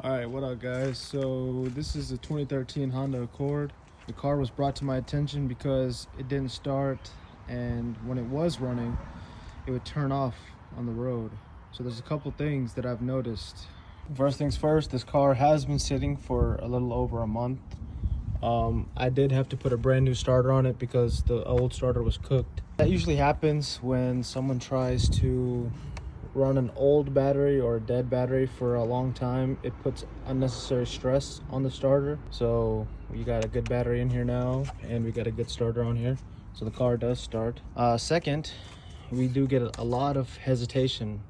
Alright, what up guys? So this is a 2013 Honda Accord. The car was brought to my attention because it didn't start, and when it was running it would turn off on the road. So there's a couple things that I've noticed. First things first, this car has been sitting for a little over a month. I did have to put a brand new starter on it because the old starter was cooked. That usually happens when someone tries to run an old battery or a dead battery for a long time. It puts unnecessary stress on the starter. So we got a good battery in here now, and we got a good starter on here, so the car does start. Second, we do get a lot of hesitation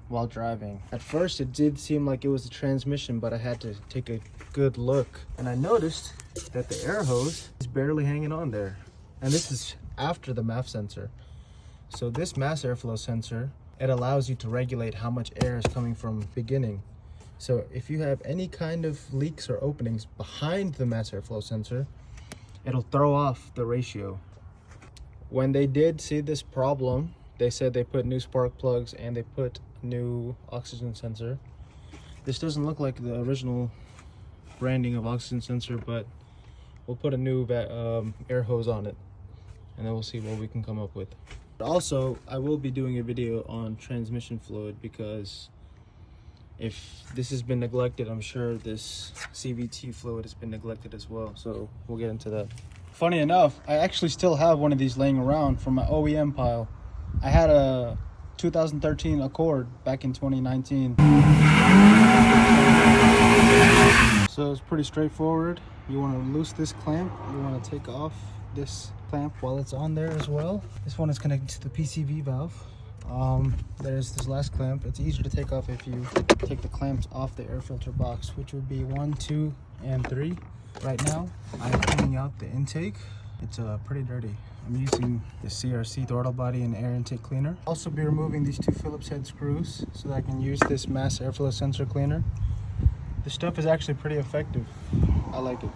while driving. At first it did seem like it was the transmission, but I had to take a good look, and I noticed that the air hose is barely hanging on there, and this is after the MAF sensor. So this mass airflow sensor, it allows you to regulate how much air is coming from beginning. So if you have any kind of leaks or openings behind the mass airflow sensor, it'll throw off the ratio. When they did see this problem, they said they put new spark plugs and they put new oxygen sensor. This doesn't look like the original branding of oxygen sensor, but we'll put a new air hose on it, and then we'll see what we can come up with. Also, I will be doing a video on transmission fluid, because if this has been neglected, I'm sure this CVT fluid has been neglected as well. So we'll get into that. Funny enough, I actually still have one of these laying around from my OEM pile. I had a 2013 Accord back in 2019. So it's pretty straightforward. You want to loose this clamp, you want to take off this clamp while it's on there as well. This one is connected to the PCV valve. There's this last clamp. It's easier to take off if you take the clamps off the air filter box, which would be 1, 2, and 3. Right now, I'm cleaning out the intake. It's pretty dirty. I'm using the CRC throttle body and air intake cleaner. I'll also be removing these 2 Phillips head screws so that I can use this mass airflow sensor cleaner. This stuff is actually pretty effective. I like it.